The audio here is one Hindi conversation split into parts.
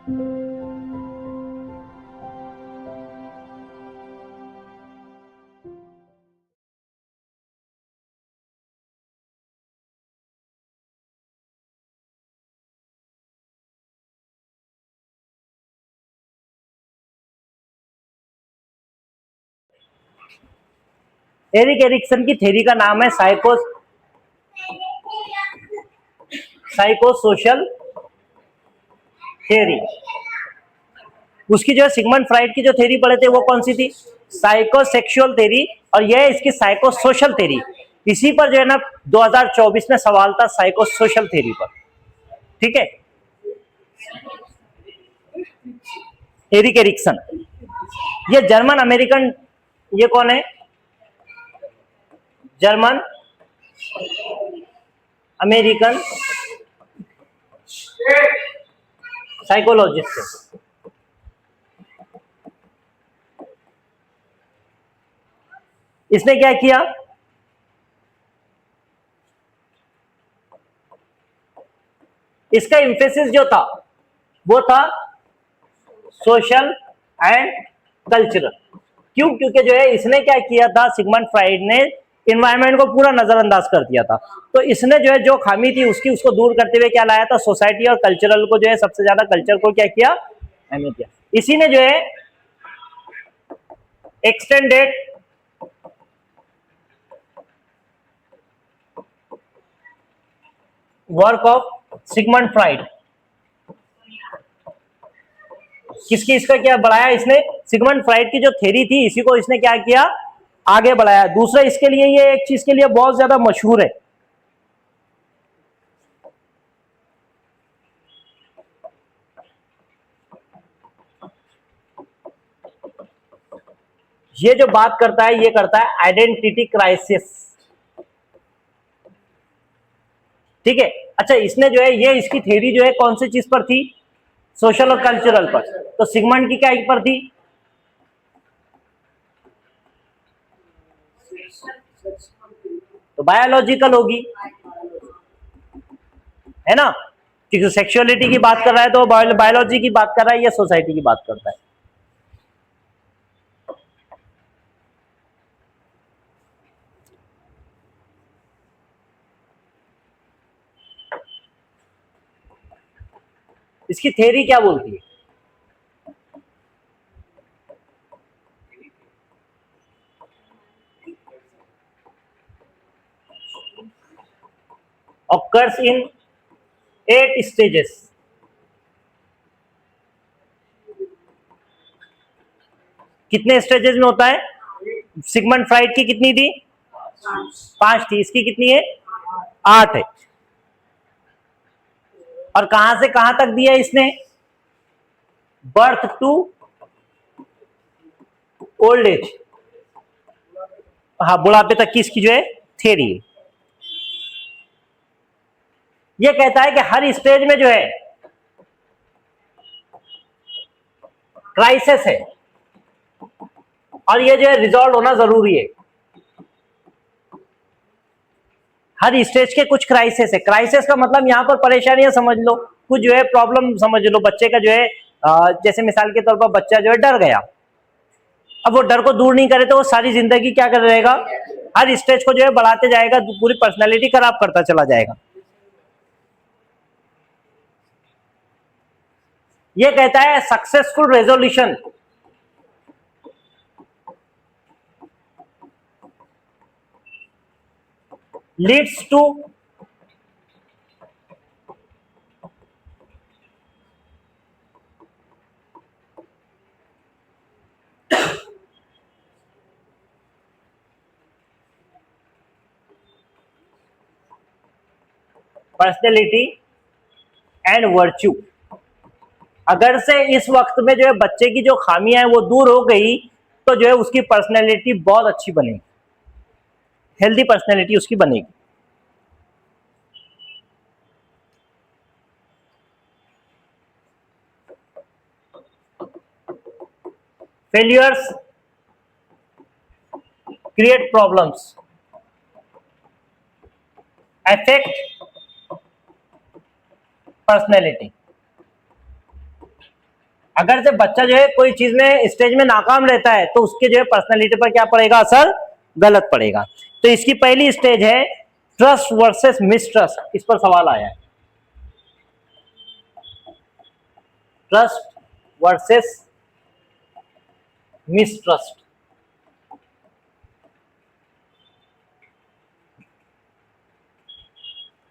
एरिक एरिक्सन की थ्योरी का नाम है साइकोसोशल थ्योरी। उसकी जो है सिगमंड फ्राइड की जो थ्योरी पढ़े थे वो कौन सी थी? Psychosexual theory. और यह इसकी साइकोसोशल थ्योरी। इसी पर जो है ना 2024 में सवाल था साइकोसोशल थ्योरी पर। ठीक है, एरिक एरिक्सन ये जर्मन अमेरिकन, ये कौन है? जर्मन अमेरिकन साइकोलॉजिस्ट है। इसने क्या किया? इसका एम्फेसिस जो था वो था सोशल एंड कल्चरल। क्यों? क्योंकि जो है इसने क्या किया था, सिगमंड फ्राइड ने इन्वायरमेंट को पूरा नजरअंदाज कर दिया था। तो इसने जो है जो खामी थी उसको दूर करते हुए क्या लाया था? सोसाइटी और कल्चरल को जो है, सबसे ज्यादा कल्चर को क्या किया? अहमियत दिया। इसी ने जो है extended work of Sigmund Freud, किसकी, इसका क्या बढ़ाया इसने? सिगमंड फ्राइड की जो थ्योरी थी इसी को इसने क्या किया? आगे बढ़ाया। दूसरा इसके लिए, ये एक चीज के लिए बहुत ज्यादा मशहूर है, ये जो बात करता है ये करता है आइडेंटिटी क्राइसिस। ठीक है, अच्छा इसने जो है, ये इसकी थ्योरी जो है कौन सी चीज पर थी? सोशल और कल्चरल पर। तो सिगमंड की क्या पर थी? तो बायोलॉजिकल होगी, है ना? क्योंकि सेक्सुअलिटी की बात कर रहा है तो बायोलॉजी की बात कर रहा है, या सोसाइटी की बात करता है? इसकी थ्योरी क्या बोलती है? occurs in 8 stages। कितने स्टेजेस में होता है? सिगमंड फ्राइड की कितनी थी? 5 थी। इसकी कितनी है? 8 है। और कहां से कहां तक दिया इसने? बर्थ टू ओल्ड एज, हाँ बुढ़ापे तक की इसकी जो है थ्योरी है। ये कहता है कि हर स्टेज में जो है क्राइसिस है, और ये जो है रिजॉल्व होना जरूरी है। हर स्टेज के कुछ क्राइसिस है। क्राइसिस का मतलब यहां पर परेशानियां समझ लो, कुछ जो है प्रॉब्लम समझ लो। बच्चे का जो है जैसे मिसाल के तौर पर बच्चा जो है डर गया, अब वो डर को दूर नहीं करे तो वो सारी जिंदगी क्या कर रहेगा? हर स्टेज को जो है बढ़ाते जाएगा, पूरी पर्सनैलिटी खराब करता चला जाएगा। ये कहता है successful resolution leads to personality and virtue. अगर से इस वक्त में जो है बच्चे की जो खामियां हैं वो दूर हो गई तो जो है उसकी पर्सनैलिटी बहुत अच्छी बनेगी, हेल्दी पर्सनैलिटी उसकी बनेगी। Failures create problems, affect personality. अगर से बच्चा जो है कोई चीज में स्टेज में नाकाम रहता है तो उसके जो है पर्सनालिटी पर क्या पड़ेगा असर, गलत पड़ेगा। तो इसकी पहली स्टेज है ट्रस्ट वर्सेस मिसट्रस्ट, इस पर सवाल आया है, ट्रस्ट वर्सेस मिसट्रस्ट।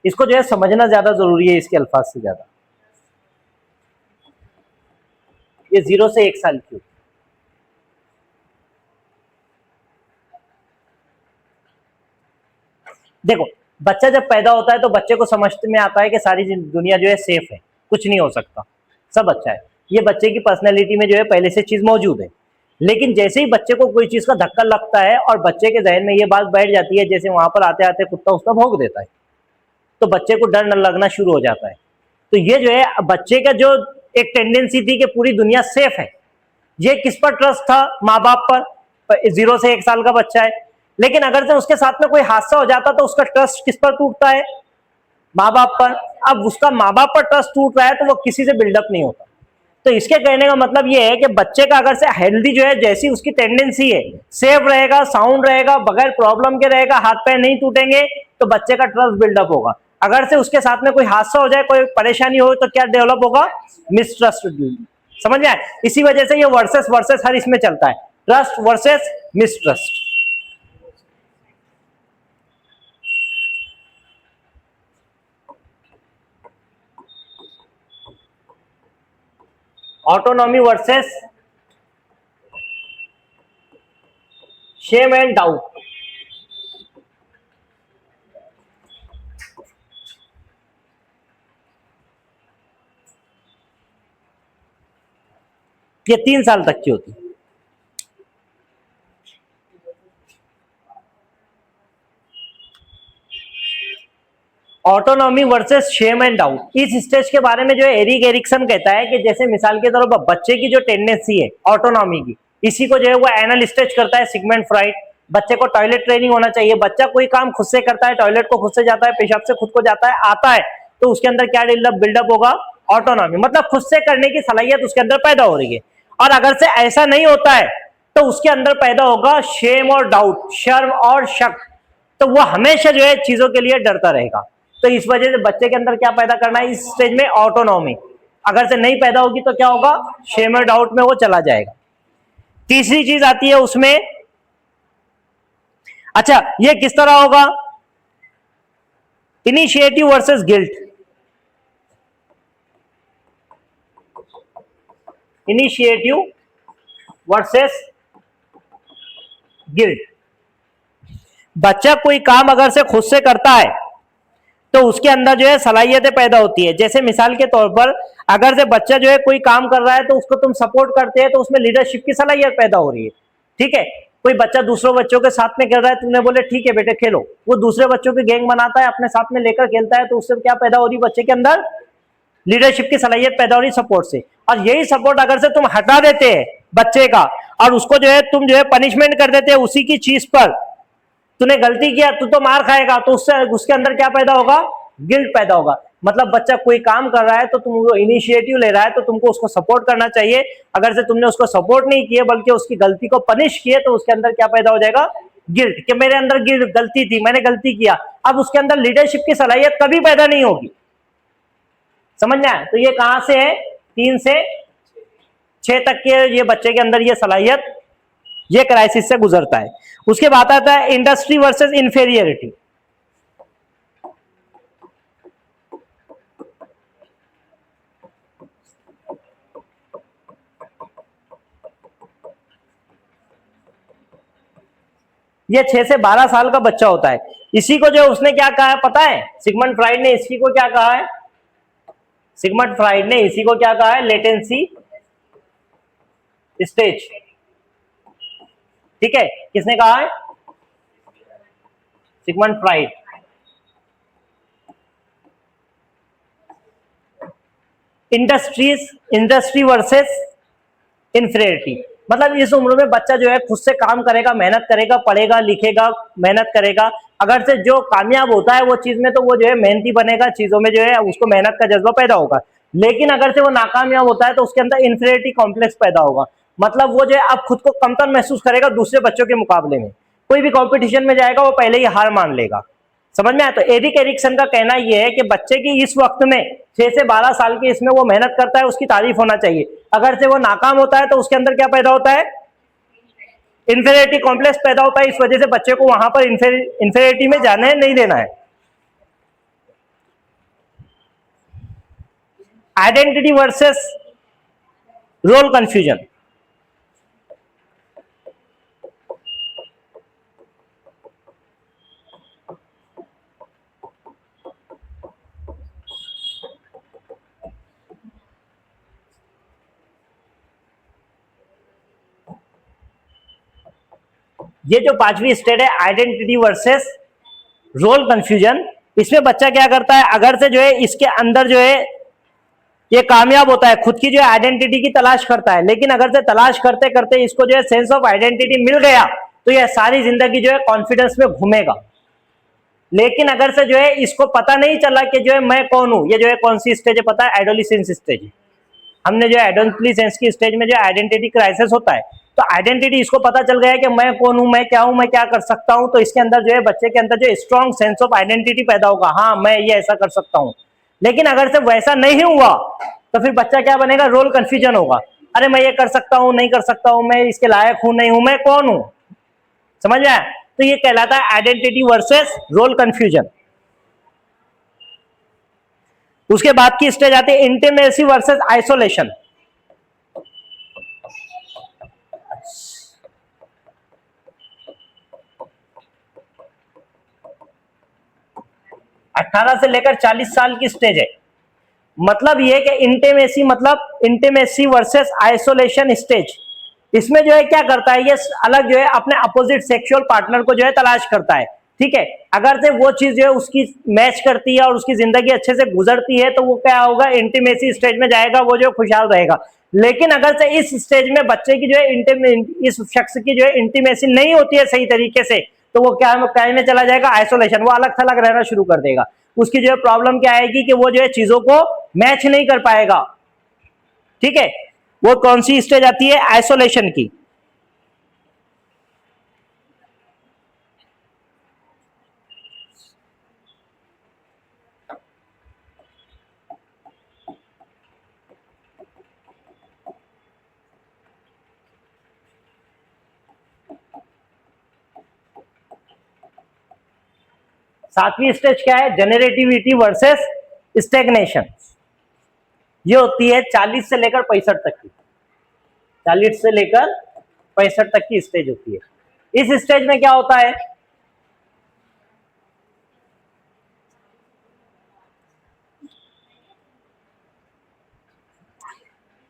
इसको जो है समझना ज्यादा जरूरी है इसके अल्फाज से ज्यादा। ये 0 से 1 साल की, देखो बच्चा जब पैदा होता है तो बच्चे को समझ में आता है कि सारी दुनिया जो है सेफ है, कुछ नहीं हो सकता, सब अच्छा है, ये बच्चे की पर्सनैलिटी में जो है पहले से चीज मौजूद है। लेकिन जैसे ही बच्चे को कोई चीज का धक्का लगता है और बच्चे के जहन में ये बात बैठ जाती है, जैसे वहां पर आते आते कुत्ता उसका भौंक देता है, तो बच्चे को डर न लगना शुरू हो जाता है। तो ये जो है बच्चे का जो एक टेंडेंसी थी कि पूरी दुनिया सेफ है, ये किस पर ट्रस्ट था, माँ बाप पर। 0 से 1 साल का बच्चा है, लेकिन अगर से उसके साथ में कोई हादसा हो जाता तो उसका ट्रस्ट किस पर टूटता है, माँ बाप पर। अब उसका माँ बाप पर ट्रस्ट टूट रहा है तो वो किसी से बिल्डअप नहीं होता। तो इसके कहने का मतलब ये है कि बच्चे का अगर से हेल्दी जो है, जैसी उसकी टेंडेंसी है, सेफ रहेगा, साउंड रहेगा, बगैर प्रॉब्लम के रहेगा, हाथ पैर नहीं टूटेंगे, तो बच्चे का ट्रस्ट बिल्डअप होगा। अगर से उसके साथ में कोई हादसा हो जाए, कोई परेशानी हो, तो क्या डेवलप होगा, मिसट्रस्ट। समझ में आए? इसी वजह से ये वर्सेस वर्सेस हर इसमें चलता है, trust versus mistrust. Autonomy versus shame and doubt. ये 3 साल तक की होती है। Autonomy versus shame and doubt, इस स्टेज के बारे में जो है एरिक एरिक्सन कहता है कि जैसे मिसाल के तौर पर बच्चे की जो टेंडेंसी है ऑटोनॉमी की, इसी को जो है वो एनल स्टेज करता है सिगमंड फ्रॉइड। बच्चे को टॉयलेट ट्रेनिंग होना चाहिए, बच्चा कोई काम खुद से करता है, टॉयलेट को खुद से जाता है, पेशाब से खुद को जाता है, आता है, तो उसके अंदर क्या बिल्डअप होगा, ऑटोनॉमी, मतलब खुद से करने की सलाहियत उसके अंदर पैदा हो रही है। और अगर से ऐसा नहीं होता है तो उसके अंदर पैदा होगा शेम और डाउट, शर्म और शक, तो वो हमेशा जो है चीजों के लिए डरता रहेगा। तो इस वजह से बच्चे के अंदर क्या पैदा करना है इस स्टेज में, ऑटोनॉमी। अगर से नहीं पैदा होगी तो क्या होगा, शेम और डाउट में वो चला जाएगा। तीसरी चीज आती है उसमें, अच्छा ये किस तरह होगा, initiative versus guilt. Initiative versus guilt. बच्चा कोई काम अगर से खुद से करता है तो उसके अंदर जो है सलाहियतें पैदा होती है। जैसे मिसाल के तौर पर अगर से बच्चा जो है कोई काम कर रहा है तो उसको तुम सपोर्ट करते हैं तो उसमें लीडरशिप की सलाहियत पैदा हो रही है, ठीक है। कोई बच्चा दूसरों बच्चों के साथ में खेल रहा है, तुमने बोले ठीक है बेटे खेलो, वो दूसरे बच्चों की गैंग बनाता है, अपने साथ में लेकर खेलता है, तो उससे क्या पैदा हो रही है, बच्चे के अंदर लीडरशिप की सलाहियत पैदा हो रही सपोर्ट से। और यही सपोर्ट अगर से तुम हटा देते हैं बच्चे का और उसको जो है तुम जो है पनिशमेंट कर देते हैं उसी की चीज पर, तूने गलती किया तू तो मार खाएगा, तो उससे उसके अंदर क्या पैदा होगा, गिल्ट पैदा होगा। मतलब बच्चा कोई काम कर रहा है तो तुम इनिशिएटिव ले रहा है तो तुमको उसको सपोर्ट करना चाहिए। अगर से तुमने उसको सपोर्ट नहीं किया बल्कि उसकी गलती को पनिश किए तो उसके अंदर क्या पैदा हो जाएगा, गिल्ट, कि मेरे अंदर गिल्ट, गलती थी, मैंने गलती किया। अब उसके अंदर लीडरशिप की सलाहियत कभी पैदा नहीं होगी। समझ में आया? तो ये कहां से है, 3 से 6 तक के ये बच्चे के अंदर ये सलाहियत, ये क्राइसिस से गुजरता है। उसके बाद आता है इंडस्ट्री वर्सेस इंफेरियरिटी। ये 6 से 12 साल का बच्चा होता है। इसी को जो उसने क्या कहा है पता है, सिगमंड फ्राइड ने इसी को क्या कहा है, सिगमंड फ्राइड ने इसी को क्या कहा है, लेटेंसी स्टेज। ठीक है, किसने कहा है, Sigmund Freud. Industry versus inferiority, मतलब इस उम्र में बच्चा जो है खुद से काम करेगा, मेहनत करेगा, पढ़ेगा लिखेगा, मेहनत करेगा। अगर से जो कामयाब होता है वो चीज में तो वो जो है मेहनती बनेगा, चीजों में जो है उसको मेहनत का जज्बा पैदा होगा। लेकिन अगर से वो नाकामयाब होता है तो उसके अंदर इंफीरियरिटी कॉम्प्लेक्स पैदा होगा। मतलब वो जो है अब खुद को कमतर महसूस करेगा दूसरे बच्चों के मुकाबले में, कोई भी कंपटीशन में जाएगा वो पहले ही हार मान लेगा। समझ में आया? तो एरिक एरिक्सन का कहना यह है कि बच्चे की इस वक्त में 6 से 12 साल की इसमें वो मेहनत करता है, उसकी तारीफ होना चाहिए। अगर से वो नाकाम होता है तो उसके अंदर क्या पैदा होता है? इंफीरियरिटी कॉम्प्लेक्स पैदा होता है। इस वजह से बच्चे को वहां पर इंफीरियरिटी में जाने नहीं देना है। Identity versus role confusion. ये जो पांचवी स्टेट है आइडेंटिटी वर्सेस रोल कंफ्यूजन, इसमें बच्चा क्या करता है, अगर से जो है इसके अंदर जो है ये कामयाब होता है, खुद की जो है आइडेंटिटी की तलाश करता है, लेकिन अगर से तलाश करते करते इसको जो है सेंस ऑफ आइडेंटिटी मिल गया तो ये सारी जिंदगी जो है कॉन्फिडेंस में घूमेगा। लेकिन अगर से जो है इसको पता नहीं चला कि जो है मैं कौन हूं, ये जो है कौन सी स्टेज है पता है? Adolescence stage. हमने जो एडोलिसेंस की स्टेज में जो आइडेंटिटी क्राइसिस होता है, तो आइडेंटिटी इसको पता चल गया है कि मैं कौन हूं, मैं क्या हूं, मैं क्या कर सकता हूं, तो इसके अंदर जो है बच्चे के अंदर जो स्ट्रॉन्ग सेंस ऑफ आइडेंटिटी पैदा होगा, हाँ मैं ये ऐसा कर सकता हूं। लेकिन अगर से वैसा नहीं हुआ तो फिर बच्चा क्या बनेगा? रोल कंफ्यूजन होगा। अरे मैं ये कर सकता हूं, नहीं कर सकता हूं, मैं इसके लायक हूं, नहीं हूं, मैं कौन हूं। समझ में आया? तो ये कहलाता है आइडेंटिटी वर्सेस रोल कंफ्यूजन। उसके बाद की स्टेज आती है इंटीमेसी वर्सेस आइसोलेशन। 18 से लेकर 40 साल की स्टेज है। मतलब ये कि इंटीमेसी, मतलब इंटीमेसी वर्सेस आइसोलेशन स्टेज, इसमें जो है क्या करता है, ये अलग जो है अपने अपोजिट सेक्सुअल पार्टनर को जो है तलाश करता है। ठीक है, अगर से वो चीज जो है उसकी मैच करती है और उसकी जिंदगी अच्छे से गुजरती है तो वो क्या होगा? इंटीमेसी स्टेज में जाएगा, वो जो खुशहाल रहेगा। लेकिन अगर से इस स्टेज में बच्चे की जो है इस शख्स की जो है इंटीमेसी नहीं होती है सही तरीके से, तो वो क्या में चला जाएगा? आइसोलेशन। वो अलग थलग रहना शुरू कर देगा। उसकी जो है प्रॉब्लम क्या आएगी कि वो जो है चीजों को मैच नहीं कर पाएगा। ठीक है, वो कौन सी स्टेज आती है? आइसोलेशन की। सातवीं स्टेज क्या है? Generativity versus stagnation. ये होती है 40 से लेकर 65 तक की, 40 से लेकर 65 तक की स्टेज होती है। इस स्टेज में क्या होता है?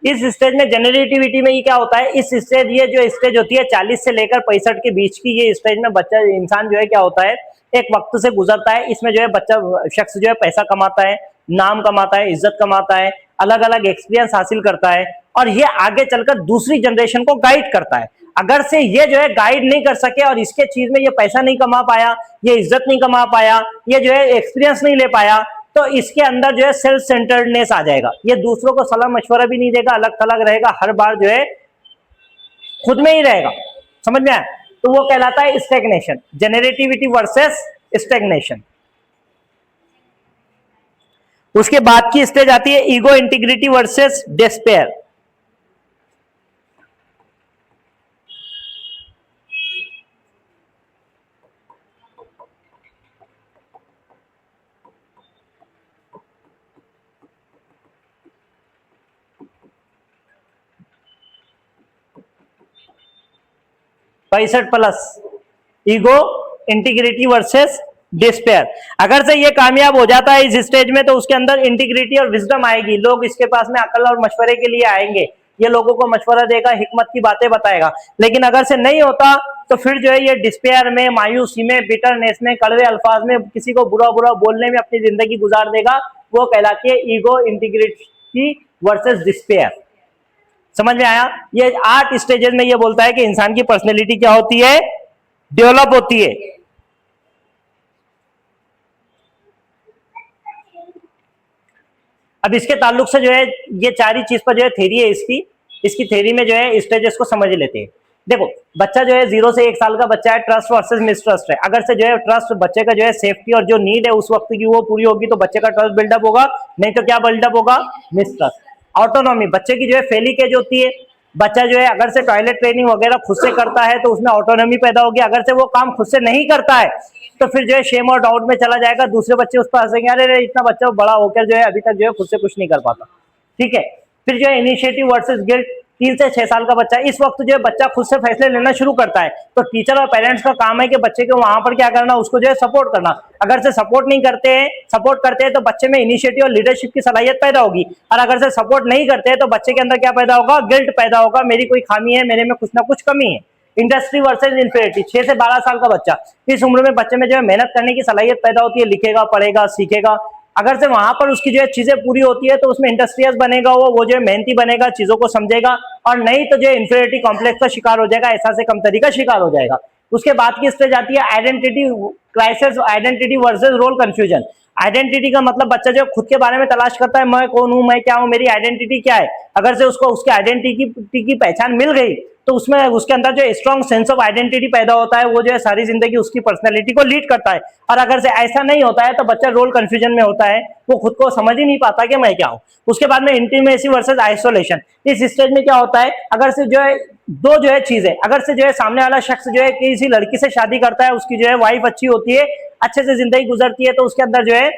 इस स्टेज में जनरेटिविटी में ये क्या होता है? इस स्टेज, ये जो स्टेज होती है 40 से लेकर 65 के बीच की, ये स्टेज में बच्चा इंसान जो है क्या होता है, एक वक्त से गुजरता है। इसमें जो है बच्चा शख्स जो है पैसा कमाता है, नाम कमाता है, इज्जत कमाता है, अलग अलग एक्सपीरियंस हासिल करता है, और ये आगे चलकर दूसरी जनरेशन को गाइड करता है। अगर से ये जो है गाइड नहीं कर सके और इसके चीज में ये पैसा नहीं कमा पाया, ये इज्जत नहीं कमा पाया, ये जो है एक्सपीरियंस नहीं ले पाया, तो इसके अंदर जो है सेल्फ सेंटर्डनेस आ जाएगा। ये दूसरों को सलाह मशवरा भी नहीं देगा, अलग थलग रहेगा, हर बार जो है खुद में ही रहेगा। समझ में आया? तो वो कहलाता है स्टैग्नेशन। Generativity versus stagnation. उसके बाद की स्टेज आती है ईगो इंटीग्रिटी वर्सेस डिस्पेयर। पैंसठ plus ego integrity versus despair. अगर से ये कामयाब हो जाता है इस स्टेज में तो उसके अंदर इंटीग्रिटी और विजडम आएगी। लोग इसके पास में अकल और मशवरे के लिए आएंगे, ये लोगों को मशवरा देगा, हिकमत की बातें बताएगा। लेकिन अगर से नहीं होता तो फिर जो है ये डिस्पेयर में, मायूसी में, बिटरनेस में, कड़वे अल्फाज में, किसी को बुरा बुरा बोलने में अपनी जिंदगी गुजार देगा। वो कहलाती है ईगो इंटीग्रिटी वर्सेस डिस्पेयर। समझ में आया? ये 8 स्टेजेस में ये बोलता है कि इंसान की पर्सनैलिटी क्या होती है? डेवलप होती है। अब इसके ताल्लुक से जो है ये चार ही चीज पर जो है थ्योरी है इसकी थ्योरी में जो है स्टेजेस को समझ लेते हैं। देखो बच्चा जो है 0 से 1 साल का बच्चा है, ट्रस्ट वर्सेस मिसट्रस्ट है। अगर से जो है ट्रस्ट बच्चे का जो है सेफ्टी और जो नीड है उस वक्त की वो पूरी होगी तो बच्चे का ट्रस्ट बिल्डअप होगा, नहीं तो क्या बिल्डअप होगा, मिसट्रस्ट। ऑटोनॉमी, बच्चे की जो है फेलिक एज होती है, बच्चा जो है अगर से टॉयलेट ट्रेनिंग वगैरह खुद से करता है तो उसमें ऑटोनॉमी पैदा होगी। अगर से वो काम खुद से नहीं करता है तो फिर जो है शेम और डाउट में चला जाएगा, दूसरे बच्चे उस पर हंसेंगे, अरे इतना बच्चा बड़ा होकर जो है अभी तक जो है खुद से कुछ नहीं कर पाता। ठीक है, फिर जो है इनिशिएटिव वर्सेस गिल्ट, 3 से 6 साल का बच्चा, इस वक्त जो है बच्चा खुद से फैसले लेना शुरू करता है तो टीचर और पेरेंट्स का काम है कि बच्चे को वहां पर क्या करना, उसको जो है सपोर्ट करना। अगर से सपोर्ट नहीं करते हैं, सपोर्ट करते हैं तो बच्चे में इनिशिएटिव और लीडरशिप की सलाहियत पैदा होगी, और अगर से सपोर्ट नहीं करते हैं तो बच्चे के अंदर क्या पैदा होगा, गिल्ट पैदा होगा, मेरी कोई खामी है, मेरे में कुछ ना कुछ कमी है। इंडस्ट्री वर्सेज इंफिनिटी, 6 से 12 साल का बच्चा, इस उम्र में बच्चे में जो है मेहनत करने की सलाहियत पैदा होती है, लिखेगा, पढ़ेगा, सीखेगा। अगर से वहां पर उसकी जो है चीजें पूरी होती है तो उसमें इंडस्ट्रियस बनेगा, वो जो है मेहनती बनेगा, चीजों को समझेगा, और नहीं तो जो है इंफीरियरिटी कॉम्प्लेक्स का शिकार हो जाएगा, ऐसा से कमतरी का शिकार हो जाएगा। उसके बाद की स्टेज आती है identity crisis, identity versus role confusion. Identity का मतलब बच्चा जो खुद के बारे में तलाश करता है, मैं कौन हूं, मैं क्या हूं, मेरी आइडेंटिटी क्या है। अगर से उसको उसकी आइडेंटिटी की पहचान मिल गई तो उसमें उसके अंदर जो स्ट्रॉन्ग सेंस ऑफ आइडेंटिटी पैदा होता है, वो जो है सारी जिंदगी उसकी पर्सनैलिटी को लीड करता है। और अगर से ऐसा नहीं होता है तो बच्चा रोल कंफ्यूजन में होता है, वो खुद को समझ ही नहीं पाता कि मैं क्या हूं। उसके बाद में इंटीमेसी वर्सेस आइसोलेशन, इस स्टेज में क्या होता है, अगर से जो है दो जो है चीजें, अगर से जो है सामने वाला शख्स जो है किसी लड़की से शादी करता है, उसकी जो है वाइफ अच्छी होती है, अच्छे से जिंदगी गुजरती है, तो उसके अंदर जो है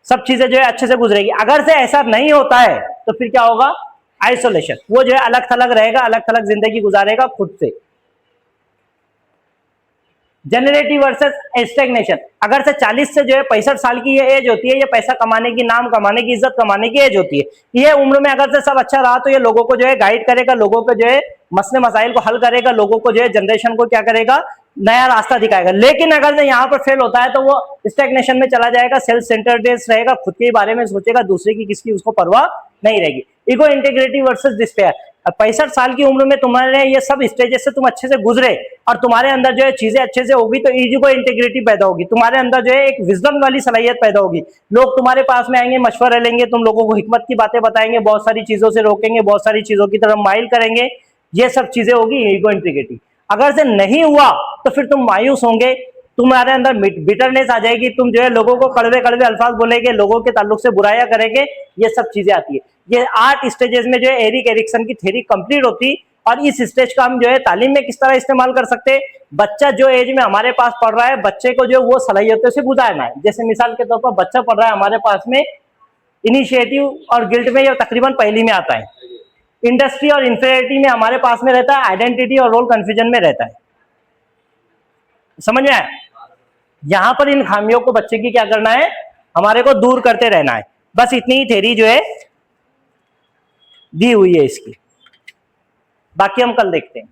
सब चीजें जो है अच्छे से गुजरेगी। अगर से ऐसा नहीं होता है तो फिर क्या होगा, आइसोलेशन, वो जो है अलग थलग रहेगा, अलग थलग जिंदगी गुजारेगा खुद से। जनरेटिव वर्सेस स्टेग्नेशन, अगर से 40 से जो है 65 साल की ये एज होती है, ये पैसा कमाने की, नाम कमाने की, इज्जत कमाने की एज होती है। ये उम्र में अगर से सब अच्छा रहा तो ये लोगों को जो है गाइड करेगा, लोगों को जो है मसले मसाइल को हल करेगा, लोगों को जो है जनरेशन को क्या करेगा, नया रास्ता दिखाएगा। लेकिन अगर से यहाँ पर फेल होता है तो वो स्टेग्नेशन में चला जाएगा, सेल्फ सेंटर्डनेस रहेगा, खुद के बारे में सोचेगा, दूसरे की किसकी उसको परवाह नहीं रहेगी। इगो इंटीग्रिटी वर्सेस डिस्पेयर, 65 साल की उम्र में तुम्हारे ये सब स्टेजेस से तुम अच्छे से गुजरे और तुम्हारे अंदर जो है चीजें अच्छे से होगी तो ईगो इंटीग्रिटी पैदा होगी, तुम्हारे अंदर जो है एक विजडम वाली सलाहियत पैदा होगी। लोग तुम्हारे पास में आएंगे, मशवरा लेंगे, तुम लोगों को हिकमत की बातें बताएंगे, बहुत सारी चीजों से रोकेंगे, बहुत सारी चीजों की तरफ माइल करेंगे, ये सब चीजें होगी ईगो इंटीग्रिटी। अगर से नहीं हुआ तो फिर तुम मायूस होंगे, तुम्हारे अंदर बिटरनेस आ जाएगी, तुम जो है लोगों को कड़वे कड़वे अल्फाज बोलेंगे, लोगों के ताल्लुक से बुराइयां करेंगे, ये सब चीजें आती है। ये 8 स्टेजेस में जो है एरिक एरिक्सन की थ्योरी कंप्लीट होती। और इस स्टेज का हम जो है तालीम में किस तरह इस्तेमाल कर सकते हैं, बच्चा जो एज में हमारे पास पढ़ रहा है, बच्चे को जो वो सलाहियतों से गुजारना है। जैसे मिसाल के तौर पर बच्चा पढ़ रहा है हमारे पास में इनिशिएटिव और गिल्ट में, ये तकरीबन पहली में आता है। इंडस्ट्री और इंफीरियरिटी में हमारे पास में रहता है, आइडेंटिटी और रोल कंफ्यूजन में रहता है। समझ में आया? यहां पर इन खामियों को बच्चे की क्या करना है, हमारे को दूर करते रहना है। बस इतनी ही थ्योरी जो है दी हुई है इसकी, बाकी हम कल देखते हैं।